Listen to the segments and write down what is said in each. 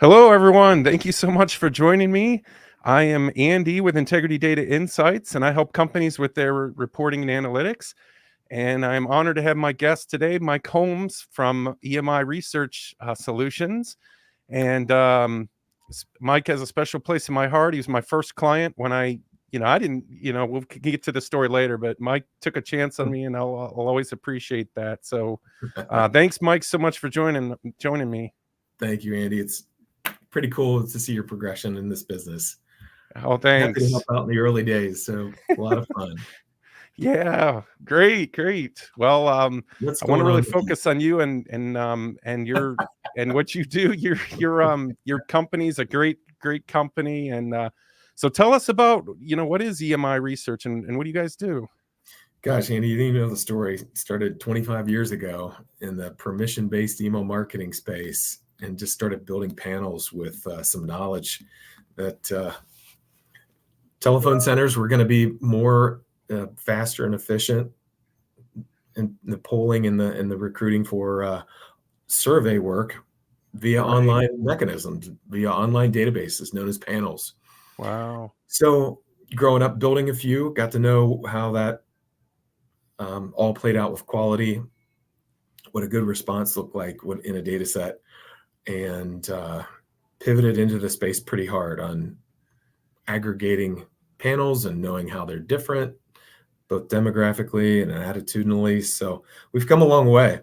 Hello, everyone. Thank you so much for joining me. I am Andy with Integrity Data Insights, and I help companies with their reporting and analytics. And I'm honored to have my guest today, Mike Holmes from EMI Research Solutions. And Mike has a special place in my heart. He was my first client when I didn't, we'll get to the story later, but Mike took a chance on me, and I'll always appreciate that. So thanks, Mike, so much for joining me. Thank you, Andy. It's pretty cool to see your progression in this business. Oh, Happy to help thanks. out in the early days. So a lot of fun. Yeah, great, great. Well, What's I want to going really on with you? focus on you and your and what you do. Your company's a great company, and so tell us about what is EMI Research and what do you guys do? Gosh, Andy, you didn't even know the story. Started 25 years ago in the permission-based email marketing space and just started building panels with some knowledge that telephone centers were going to be more faster and efficient in the polling and the recruiting for survey work via Right. online mechanisms, via online databases known as panels. Wow. So growing up, building a few, got to know how that all played out with quality, what a good response looked like in a data set, and pivoted into the space pretty hard on aggregating panels and knowing how they're different, both demographically and attitudinally. So we've come a long way.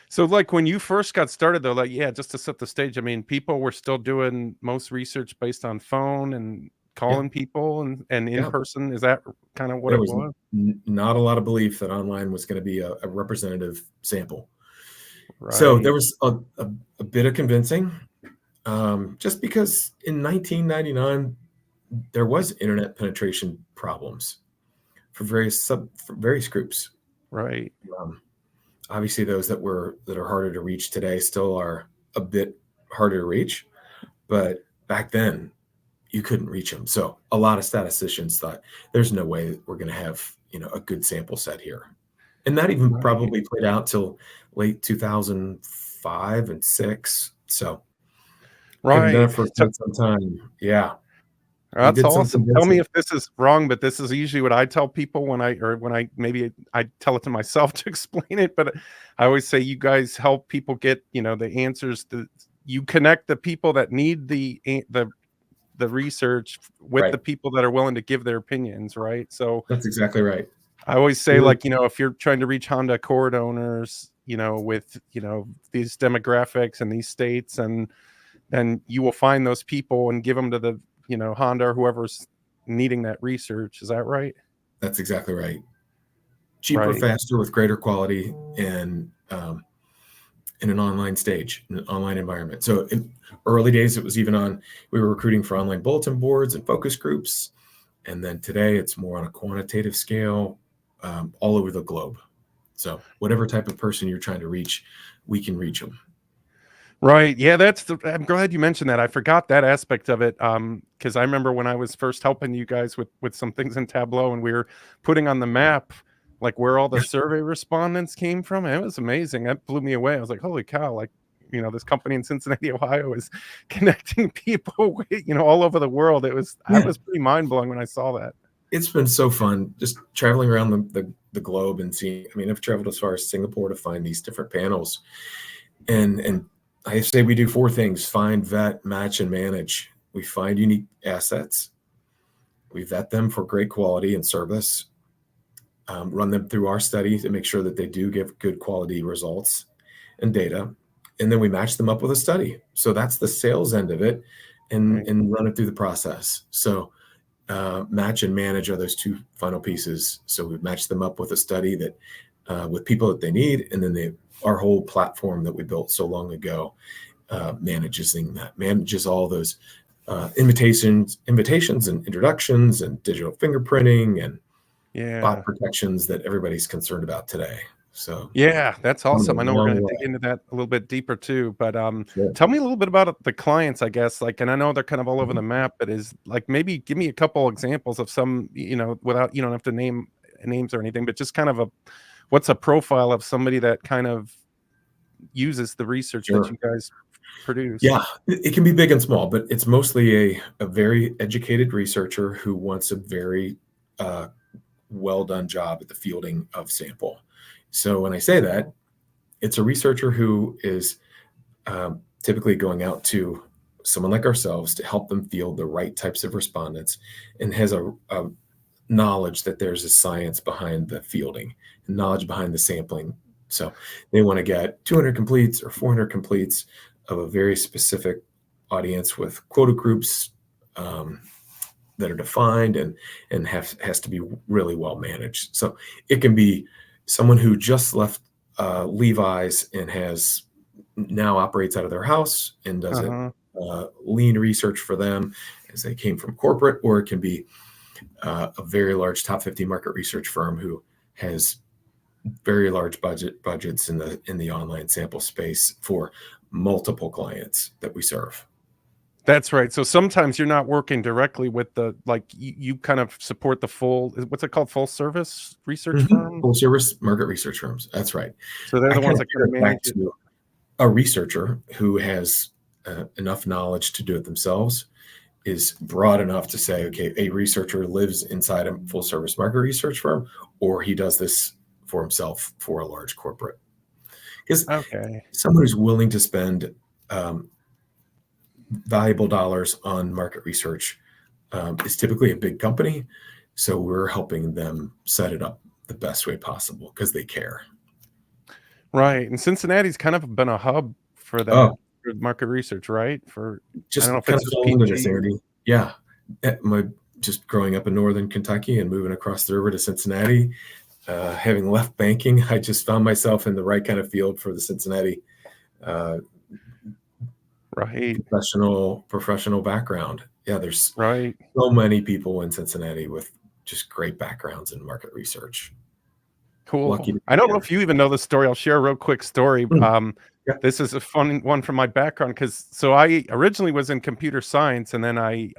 So, like, when you first got started, though, like, yeah, just to set the stage, I mean, people were still doing most research based on phone and Yeah, calling people and in yeah. person. Is that kind of what There it was was? not a lot of belief that online was going to be a representative sample. So there Right. was a bit of convincing, just because in 1999 there was internet penetration problems for various groups. Right. Um, Obviously, those that are harder to reach today still are a bit harder to reach, but back then you couldn't reach them. So a lot of statisticians thought there's no way that we're going to have a good sample set here, and that even Right. probably played out till late 2005 and six. So having done Right. it for So quite some time, yeah, we that's did some awesome. Tell me convincing. if this is wrong, but this is usually what I tell people when I maybe I tell it to myself to explain it, but I always say you guys help people get, the answers that you connect the people that need the research with Right, the people that are willing to give their opinions, right? So that's exactly right. I always say, We're like, if you're trying to reach Honda Accord owners, with, these demographics and these states, and then you will find those people and give them to the, Honda or whoever's needing that research. Is that right? That's exactly right. Cheaper, Right. faster, with greater quality, and in an online stage, in an online environment. So in early days, it was even on. We were recruiting for online bulletin boards and focus groups, and then today it's more on a quantitative scale, all over the globe. So whatever type of person you're trying to reach, we can reach them. Right. Yeah, I'm glad you mentioned that. I forgot that aspect of it. Because I remember when I was first helping you guys with some things in Tableau, and we were putting on the map like where all the Yeah, survey respondents came from. And it was amazing. That blew me away. I was like, holy cow, like, this company in Cincinnati, Ohio is connecting people with, all over the world. I yeah. was pretty mind blowing when I saw that. It's been so fun just traveling around the globe and seeing. I mean, I've traveled as far as Singapore to find these different panels, and I say we do four things: find, vet, match, and manage. We find unique assets. We vet them for great quality and service, run them through our study to make sure that they do give good quality results and data. And then we match them up with a study. So that's the sales end of it, Right. and run it through the process. So match and manage are those two final pieces. So we match them up with a study that with people that they need, and then our whole platform that we built so long ago manages all those invitations and introductions and digital fingerprinting and bot Yeah. protections that everybody's concerned about today. So Yeah, that's come a awesome. I know we're long gonna dig way. into that a little bit deeper too, but, Sure. tell me a little bit about the clients, I guess, like, and I know they're kind of all over Mhm. the map, but is like, maybe give me a couple examples of some, without you don't have to name names or anything, but just kind of what's a profile of somebody that kind of uses the research that Sure. you guys produce? Yeah, it can be big and small, but it's mostly a very educated researcher who wants a very uh, well done job at the fielding of sample. So when I say that, it's a researcher who is typically going out to someone like ourselves to help them field the right types of respondents, and has a knowledge that there's a science behind the fielding, knowledge behind the sampling. So they want to get 200 completes or 400 completes of a very specific audience with quota groups that are defined and has to be really well managed. So it can be someone who just left Levi's and has now operates out of their house and does it lean research for them as they came from corporate, or it can be a very large top 50 market research firm who has very large budgets in the online sample space for multiple clients that we serve. That's right. So sometimes you're not working directly with the, like, you kind of support the full, what's it called, full service research firm? Full service market research firms. That's right. So they're the ones that kind of manage it. To a researcher who has enough knowledge to do it themselves is broad enough to say, okay, a researcher lives inside a full service market research firm, or he does this for himself for a large corporate. Because someone who's willing to spend valuable dollars on market research is typically a big company. So we're helping them set it up the best way possible because they care. Right. And Cincinnati's kind of been a hub for that, for market research, right? For just I don't know if kind it's of into this, Andy. Yeah. Just growing up in northern Kentucky and moving across the river to Cincinnati, having left banking, I just found myself in the right kind of field for the Cincinnati professional background. Yeah, there's so many people in Cincinnati with just great backgrounds in market research. Cool. I don't know if you even know the story. I'll share a real quick story. This is a fun one from my background because I originally was in computer science, and then I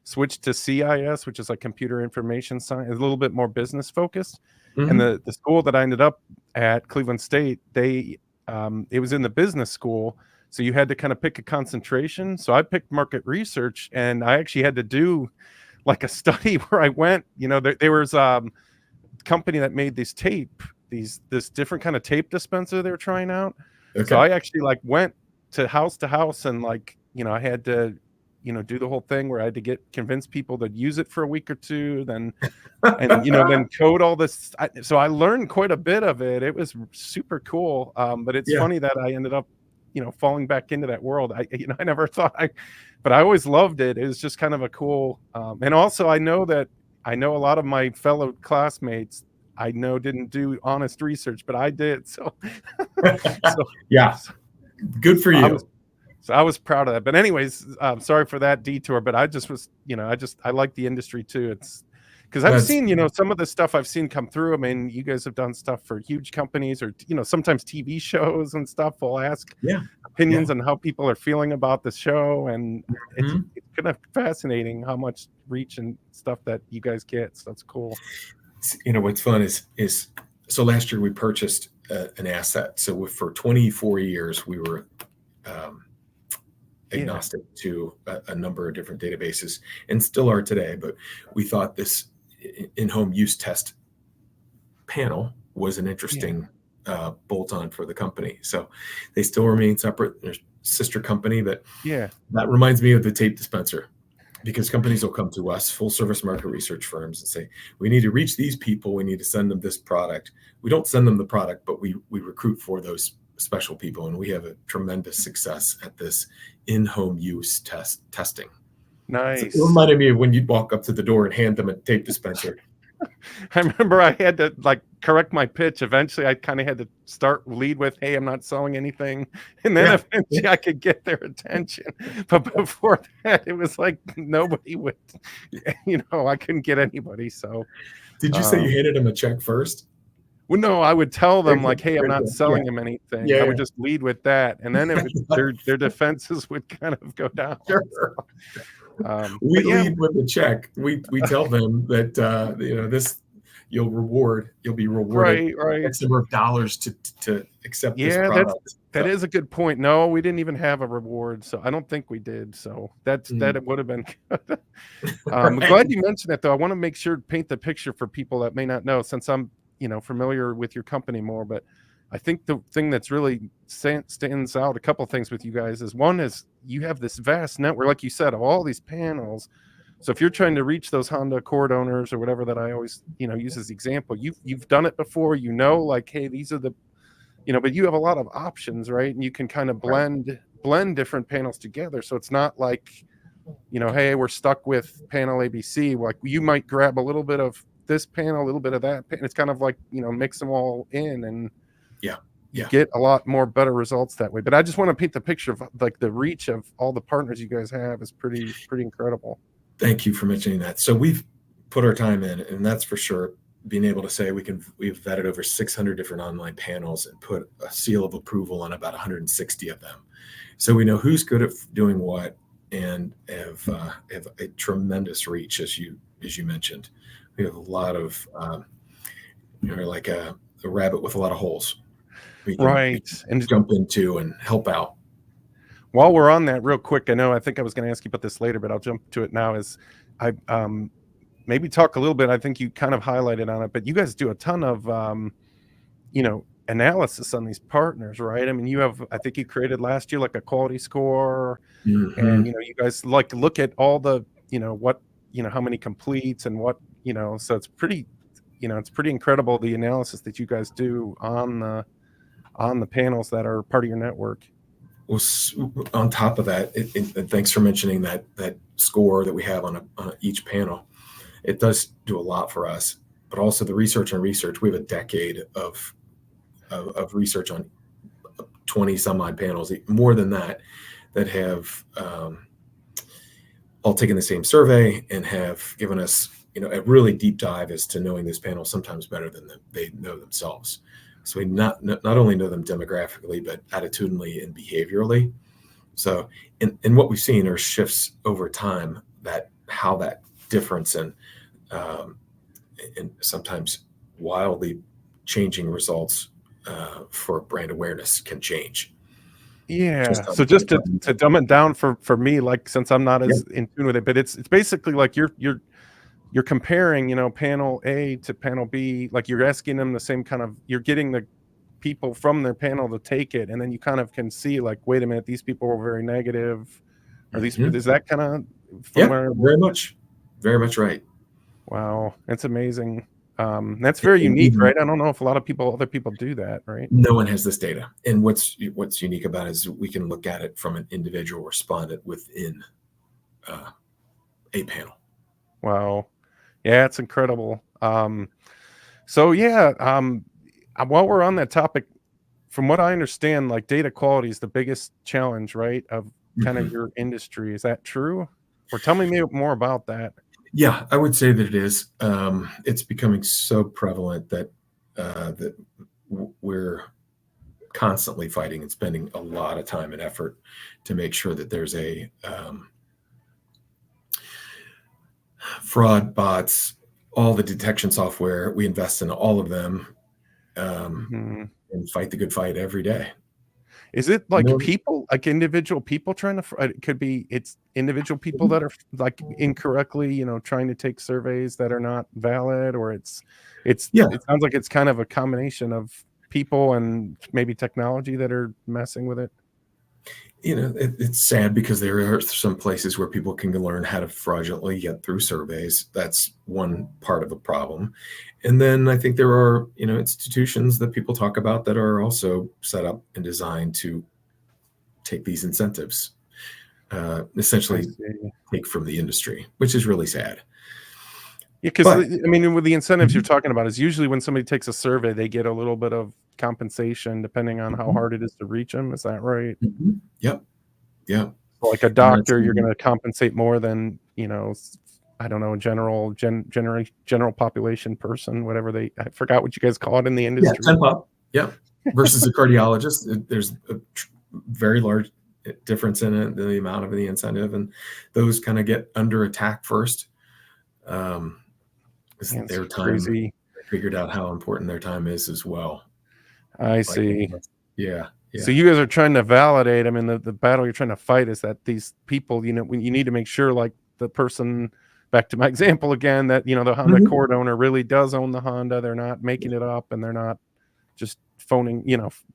switched to CIS, which is like computer information science, a little bit more business focused. And the school that I ended up at, Cleveland State, it was in the business school. So you had to kind of pick a concentration. So I picked market research, and I actually had to do like a study where I went, there was company that made this different kind of tape dispenser they were trying out. So I actually went to house and I had to do the whole thing where I had to convince people to use it for a week or two, then code all this. So I learned quite a bit of it. It was super cool. But it's funny that I ended up falling back into that world. I never thought but I always loved it. It was just kind of a cool and also I know a lot of my fellow classmates didn't do honest research, but I did. So, good for you. I was proud of that. But anyways, sorry for that detour, but I just was, I like the industry too. It's because I've seen, some of the stuff I've seen come through. I mean, you guys have done stuff for huge companies, or, sometimes TV shows and stuff will ask opinions on how people are feeling about the show. And it's kind of fascinating how much reach and stuff that you guys get. So that's cool. What's fun is so last year we purchased an asset. So for 24 years, we were agnostic to a number of different databases, and still are today. But we thought this in-home use test panel was an interesting bolt-on for the company. So they still remain separate. There's a sister company, but that reminds me of the tape dispenser, because companies will come to us, full service market research firms, and say, we need to reach these people. We need to send them this product. We don't send them the product, but we recruit for those special people. And we have a tremendous success at this in-home use testing. Nice. So it reminded me of when you'd walk up to the door and hand them a tape dispenser. I remember I had to correct my pitch. Eventually, I kind of had to lead with, "Hey, I'm not selling anything," and then eventually I could get their attention. But before that, it was like nobody would, I couldn't get anybody. So, did you say you handed them a check first? Well, no, I would tell them "Hey, I'm not selling them anything." I would just lead with that, and then their defenses would kind of go down. Sure. We lead with the check. We tell them that you'll be rewarded Right. X number of dollars to accept this Yeah, product. that is a good point. No, we didn't even have a reward, so I don't think we did. So that it would have been good. I'm Right. glad you mentioned that, though. I want to make sure to paint the picture for people that may not know, since I'm, familiar with your company more. But I think the thing that's really stands out, a couple things with you guys, is one is you have this vast network, like you said, of all these panels. So if you're trying to reach those Honda Accord owners or whatever that I always, use as the example, you've done it before, like, hey, these are the, but you have a lot of options, right? And you can kind of Right. blend different panels together. So it's not like, hey, we're stuck with panel ABC. Like, you might grab a little bit of this panel, a little bit of that. It's kind of like, mix them all in, and Yeah. you Yeah. get a lot more better results that way. But I just want to paint the picture of like the reach of all the partners you guys have is pretty incredible. Thank you for mentioning that. So we've put our time in, and that's for sure. Being able to say we've vetted over 600 different online panels and put a seal of approval on about 160 of them. So we know who's good at doing what, and have a tremendous reach, as you mentioned. We have a lot of like a rabbit with a lot of holes. We can And jump into and help out. while we're on that, real quick, I think I was going to ask you about this later, but I'll jump to it now. Is I maybe talk a little bit. I think you kind of highlighted on it, but you guys do a ton of analysis on these partners, right? I mean, I think you created last year like a quality score, and Mm-hmm. you guys like look at all the what how many completes and what so it's pretty incredible, the analysis that you guys do on the panels that are part of your network. Well, on top of that, and thanks for mentioning that score that we have on each panel. It does do a lot for us, but also the research on research. We have a decade of research on 20 some odd panels, more than that have all taken the same survey and have given us a really deep dive as to knowing this panel sometimes better than they know themselves. So we not only know them demographically, but attitudinally and behaviorally. So, and what we've seen are shifts over time, that how that difference and sometimes wildly changing results for brand awareness can change. Yeah. So just to dumb it down for me, like, since I'm not Yeah. as in tune with it, but it's basically like you're comparing, panel A to panel B, like you're asking them the same kind of, you're getting the people from their panel to take it, and then you kind of can see, like, wait a minute, these people were very negative, or these, Mhm. is that kind of from Yeah, where? very much right. Wow, that's amazing. That's very And unique, even right? I don't know if other people do that, right? no one has this data. And what's unique about it is we can look at it from an individual respondent within a panel. Wow. Yeah, it's incredible. So yeah, while we're on that topic, from what I understand, like, data quality is the biggest challenge, right, of kind of Mhm. your industry. Is that true? Or tell me more about that. Yeah, I would say that it is. It's becoming so prevalent that we're constantly fighting and spending a lot of time and effort to make sure that there's a fraud, bots, all the detection software. We invest in all of them, Mhm. and fight the good fight every day. Is it You like know, people, like individual people trying to, it could be, it's individual people that are like incorrectly, trying to take surveys that are not valid, or yeah, it sounds like it's kind of a combination of people and maybe technology that are messing with it. it's sad because there are some places where people can learn how to fraudulently get through surveys. That's one part of the problem. And then I think there are, institutions that people talk about that are also set up and designed to take these incentives, I essentially see. take from the industry, which is really sad. Yeah, because But I mean, with the incentives you're Mhm, talking about, is usually when somebody takes a survey, they get a little bit of compensation depending on how mhm, hard it is to reach them. Is that right? yep, yep. Like a And that's doctor, you're going to compensate more than, I don't know, general population person, whatever I forgot what you guys call it in the yeah, industry. 10 pop, yep. Versus a cardiologist, there's a very large difference in it, the amount of the incentive, and those kind of get under attack first. Is Man, it's their time crazy. figured out how important their time is as well. I Like, see. yeah, So yeah. you guys are trying to validate. I mean, the battle you're trying to fight is that these people, when you need to make sure, like the person, back to my example again, that the Honda Mhm. Accord owner really does own the Honda. They're not making it up, and they're not just phoning,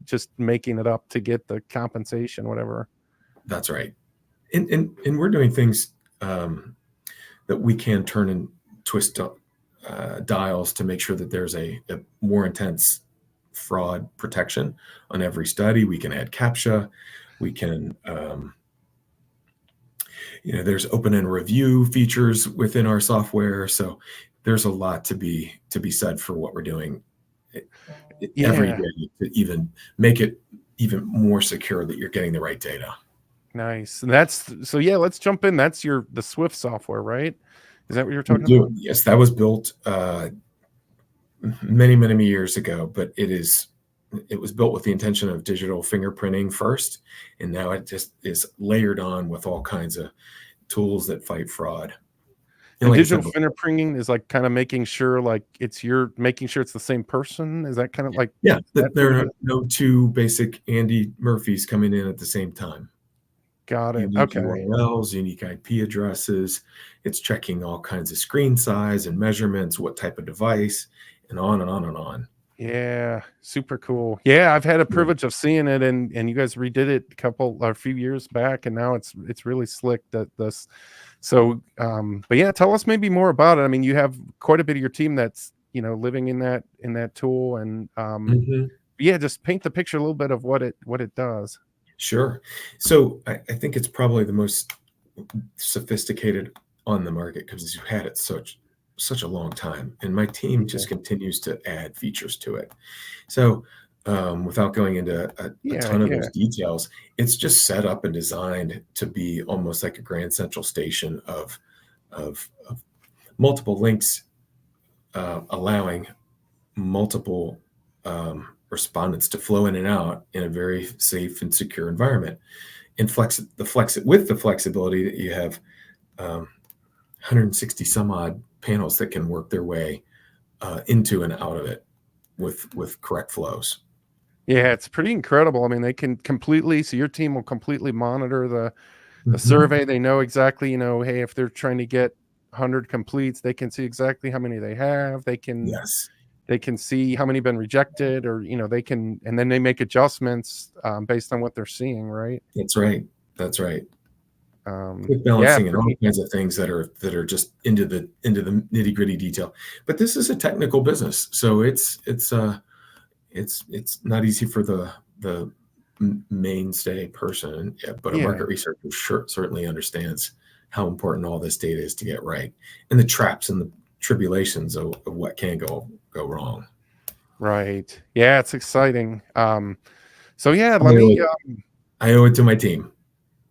just making it up to get the compensation, whatever. That's right. And we're doing things that we can turn and twist dials to make sure that there's a more intense fraud protection on every study. We can add CAPTCHA. We can, there's open-end review features within our software. So there's a lot to be said for what we're doing every Yeah, day to even make it even more secure that you're getting the right data. nice. And yeah. Let's jump in. That's the Swift software, right? Is that what you're We talking do. about? Yes, that was built many, many years ago, but it was built with the intention of digital fingerprinting first, and now it just is layered on with all kinds of tools that fight fraud. And And like I digital said before, fingerprinting is like kind of making sure, like you're making sure it's the same person. Is that kind of like yeah, that that what there it are is? no two basic Andy Murphys coming in at the same time. Got it. Unique Okay. URLs, unique IP addresses. It's checking all kinds of screen size and measurements, what type of device, and on and on and on. Yeah, super cool. Yeah, I've had a Yeah. privilege of seeing it, and you guys redid it a few years back, and now it's really slick. But yeah, tell us maybe more about it. I mean, you have quite a bit of your team that's living in that tool, and Mhm. yeah, just paint the picture a little bit of what it does. Sure. So I think it's probably the most sophisticated on the market because you've had it such a long time, and my team Yeah, just continues to add features to it. So without going into a yeah, ton of yeah, those details, it's just set up and designed to be almost like a grand central station of multiple links, allowing multiple respondents to flow in and out in a very safe and secure environment. And with the flexibility that you have 160 some odd panels that can work their way into and out of it with correct flows. yeah. It's pretty incredible. I mean, they can completely. So your team will completely monitor the Mhm. survey. They know exactly, hey, if they're trying to get 100 completes, they can see exactly how many they have. Yes, They can see how many been rejected, or they can, and then they make adjustments based on what they're seeing, right? that's right. That's right. Quick Yeah, balancing and all pretty. kinds of things that are just into the nitty gritty detail. But this is a technical business, so it's not easy for the mainstay person, yeah, but a Yeah, market researcher certainly understands how important all this data is to get right, and the traps and the tribulations of what can go wrong. right. Yeah, it's exciting. So yeah, I let owe me. it, I owe it to my team.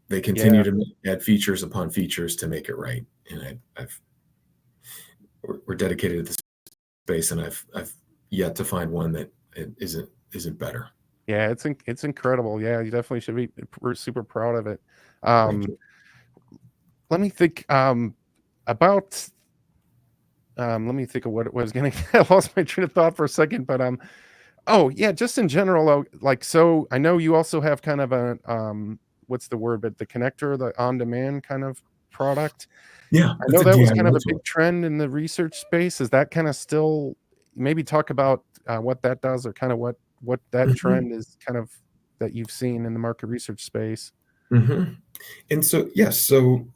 They Yeah, continue to add features upon features to make it right, and we're dedicated to this space, and I've yet to find one that isn't better. yeah, it's incredible. Yeah, you definitely should be. We're super proud of it. Thank Um, you. let me think. About. Let me think of what it was gonna. I lost my train of thought for a second, but oh, yeah, just in general, like, so I know you also have kind of a, what's the word, but the connector, the on-demand kind of product. Yeah, I that's know a that was kind of DIY a tool. big trend in the research space. Is that kinda still, maybe talk about, what that does, or kinda what that Mhm, trend is kind of that you've seen in the market research space? mhm. And so, yes, so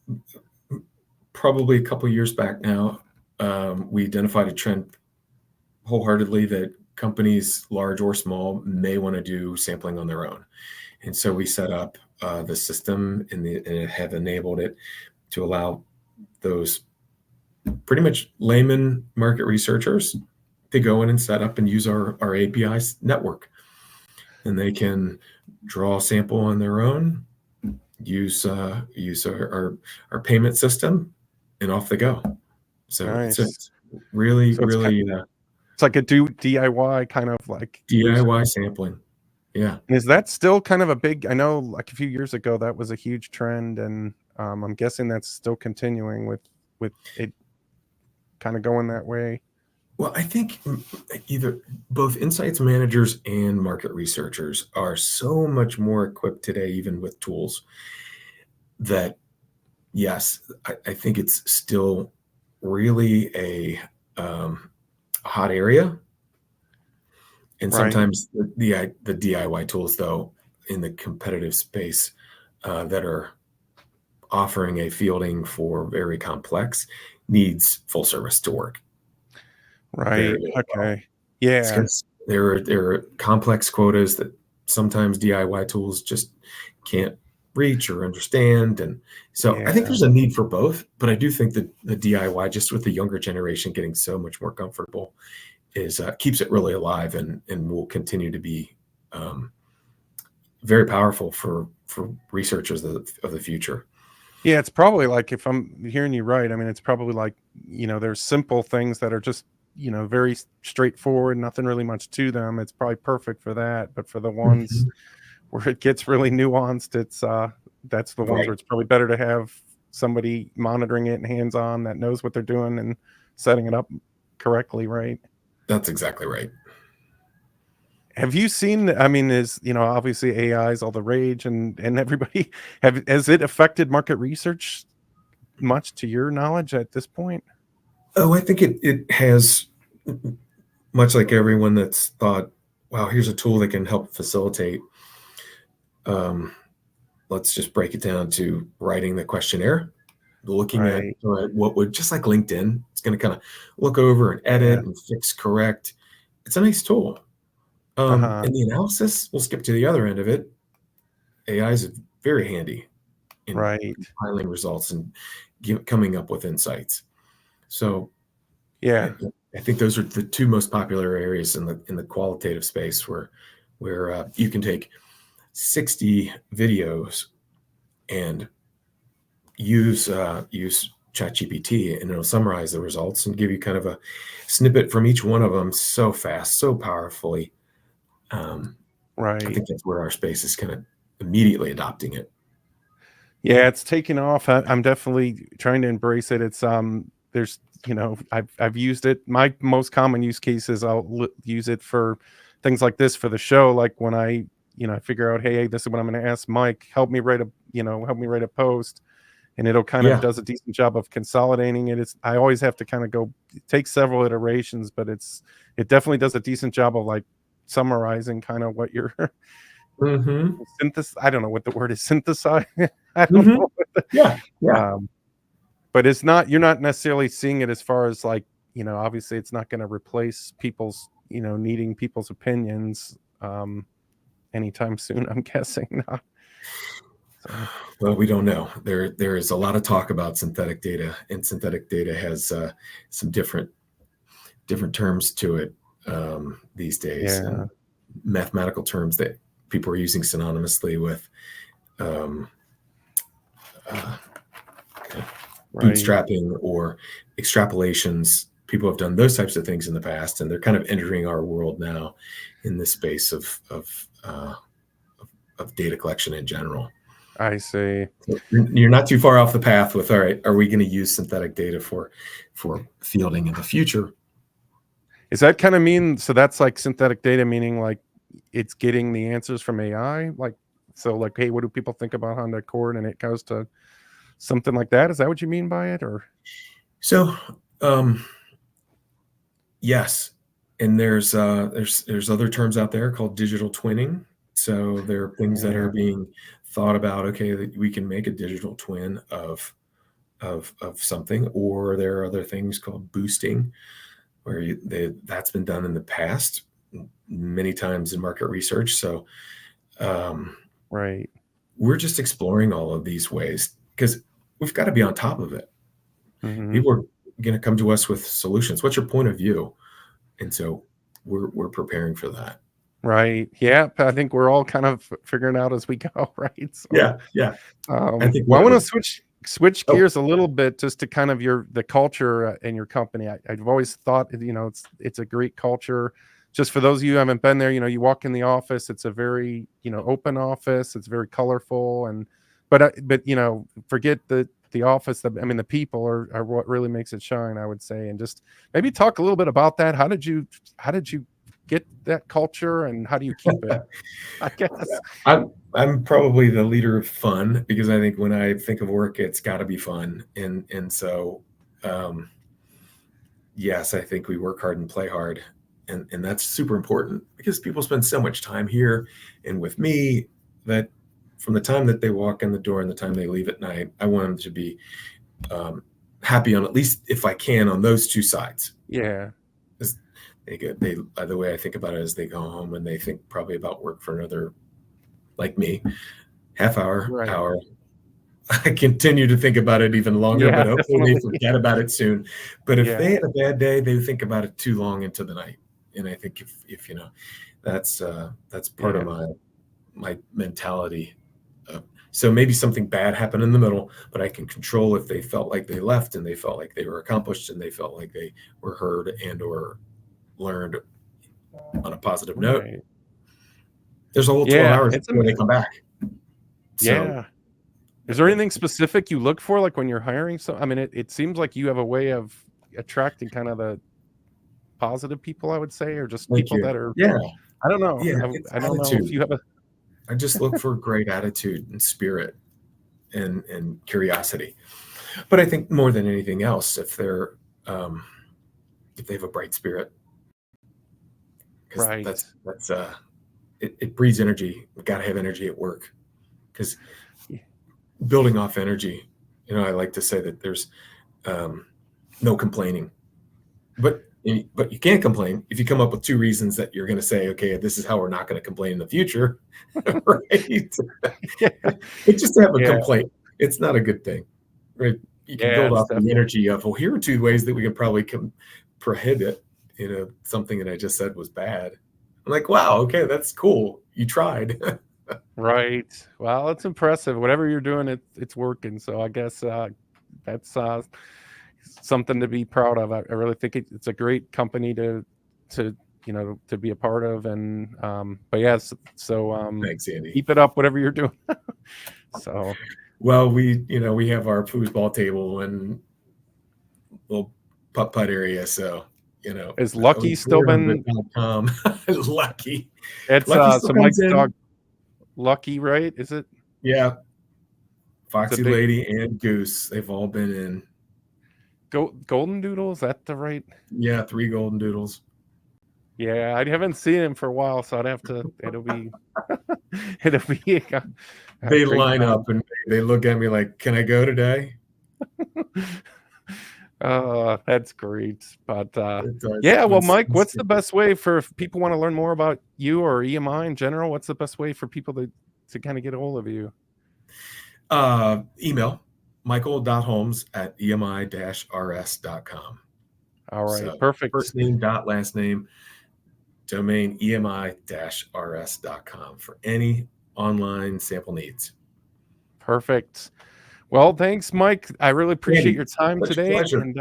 probably a couple years back now, we identified a trend wholeheartedly that companies, large or small, may want to do sampling on their own. And so we set up the system and have enabled it to allow those pretty much layman market researchers to go in and set up and use our API network. And they can draw a sample on their own, use our payment system, and off they go. So Nice. it's really So really it's like a DIY kind of like research. DIY sampling. Yeah. And is that still kind of a big, I know like a few years ago that was a huge trend, and I'm guessing that's still continuing with it kind of going that way. Well, I think either both insights managers and market researchers are so much more equipped today, even with tools, that yes, I think it's still really a hot area. And Right. sometimes the DIY tools, though, in the competitive space that are offering a fielding for very complex needs full service to work very, Right. very well. Okay. It's Yeah. because there are complex quotas that sometimes DIY tools just can't reach or understand. And so I think Yeah. there's a need for both, but I do think that the DIY, just with the younger generation getting so much more comfortable, is keeps it really alive and will continue to be um, very powerful for researchers of the future. Yeah, it's probably like, if I'm hearing you right, I mean, it's probably like, there's simple things that are just, very straightforward, nothing really much to them. It's probably perfect for that. But for the ones Mhm. where it gets really nuanced, that's the ones Right. where it's probably better to have somebody monitoring it and hands on that knows what they're doing and setting it up correctly, right? That's exactly right. Have you seen, I mean, obviously AI is all the rage, and everybody has it affected market research much to your knowledge at this point? Oh, I think it has, much like everyone that's thought, wow, here's a tool that can help facilitate. Um, let's just break it down to writing the questionnaire, looking at Right. what would, just like LinkedIn, it's going to kind of look over and edit Yeah. and fix, correct. It's a nice tool. Uh-huh. And the analysis, we'll skip to the other end of it. AI is very handy in Right. compiling results and coming up with insights. So Yeah. I, I think those are the two most popular areas in the qualitative space where you can take 60 videos and use ChatGPT, and it'll summarize the results and give you kind of a snippet from each one of them so fast, so powerfully. Um, I Right. think that's where our space is kind of immediately adopting it. Yeah, it's taken off. I'm definitely trying to embrace it. There's, I've used it. My most common use case is use it for things like this for the show. Like when I figure out, hey, this is what I'm going to ask Mike. Help me write a post, and it'll kind of Yeah. does a decent job of consolidating it. I always have to kind of go, it takes several iterations, but it definitely does a decent job of like summarizing kind of what you're Hmm. I don't know what the word is, synthesize. I don't Hmm. know. Yeah. Yeah. Um, but you're not necessarily seeing it as far as like, obviously it's not going to replace people's, needing people's opinions anytime soon, I'm guessing not. So, Well, we don't know. There is a lot of talk about synthetic data, and synthetic data has some different terms to it these days, yeah, and mathematical terms that people are using synonymously with um, uh, right. bootstrapping or extrapolations. People have done those types of things in the past, and they're kind of entering our world now in this space of data collection in general. I see. So you're not too far off the path with, all right, are we going to use synthetic data for fielding in the future? Is that kind of mean, so that's like synthetic data, meaning like it's getting the answers from AI? Like, so like, hey, what do people think about Honda Accord? And it goes to something like that. Is that what you mean by it? Or So yes, and there's other terms out there called digital twinning. So there are things that are yeah, being thought about. Okay, that we can make a digital twin of something, or there are other things called boosting, where that's been done in the past many times in market research. So um, right. we're just exploring all of these ways because we've got to be on top of it. Hmm. People are going to come to us with solutions. What's your point of view? And so we're preparing for that. Right. Yeah. I think we're all kind of figuring out as we go, right? So, Yeah, yeah. I think well, I one of want to the switch oh gears a little bit just to kind of the culture in your company. I've always thought, it's a great culture. Just for those of you who haven't been there, you walk in the office, it's a very, open office. It's very colorful, but forget the the office, the people are what really makes it shine, I would say. And just maybe talk a little bit about that. How did you get that culture, and how do you keep it? I guess. I'm probably the leader of fun, because I think when I think of work, it's got to be fun, and so yes, I think we work hard and play hard, and that's super important, because people spend so much time here and with me that from the time that they walk in the door and the time they leave at night, I want them to be happy on, at least if I can, on those two sides. Yeah. The way I think about it is they go home and they think probably about work for another, like me, half hour, Right. hour. I continue to think about it even longer, Yeah, but hopefully definitely. they forget about it soon. But if Yeah. they had a bad day, they would think about it too long into the night. And I think if you know, that's part of my mentality. So maybe something bad happened in the middle, but I can control if they felt like they left and they felt like they were accomplished and they felt like they were heard and or learned on a positive note. Right. There's a whole 12 Yeah, hours it's before they come back. So yeah. Is there anything specific you look for, like when you're hiring? So, I mean, it seems like you have a way of attracting kind of the positive people, I would say, or just thank people you. that are, Yeah. I don't know. Yeah. It's I don't know if attitude. you have a, I just look for great attitude and spirit and curiosity. But I think more than anything else, if they have a bright spirit, because right. that's it breeds energy. We got to have energy at work, because building off energy, I like to say that there's no complaining, but you can't complain if you come up with two reasons that you're going to say, okay, this is how we're not going to complain in the future. Right? Yeah. It's just to have a Yeah. complaint. It's not a good thing, right? You can build it's off the definitely, energy of, well, here are two ways that we can probably prohibit, something that I just said was bad. I'm like, wow, okay, that's cool. You tried. right. Well, it's impressive. Whatever you're doing, it's working. So I guess that's something to be proud of. I really think it's a great company to to be a part of. And but yes, so Thanks, Andy. keep it up, whatever you're doing. So Well, we have our foosball table and little putt area, so is Lucky still been? Lucky. It's Lucky still so comes Mike's in. dog, Lucky, right? Is it? Yeah. It's a Foxy big Lady and Goose, they've all been in. golden doodle. Is that the right? Yeah, 3 golden doodles. Yeah, I haven't seen him for a while, so I'd have to. It'll be it'll be a They great line time. up and they look at me like, "Can I go today?" That's great. But Yeah, well, Mike, what's the best way for if people want to learn more about you or EMI in general? What's the best way for people to kind of get a hold of you? Email michael.holmes@emi-rs.com. All right, So perfect. first name dot last name, domain emi-rs.com for any online sample needs. Perfect. Well, thanks, Mike. I really appreciate Andy, your time such a today, pleasure. and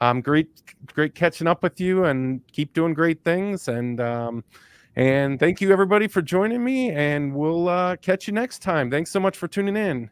I'm great catching up with you, and keep doing great things. And thank you everybody for joining me, and we'll catch you next time. Thanks so much for tuning in.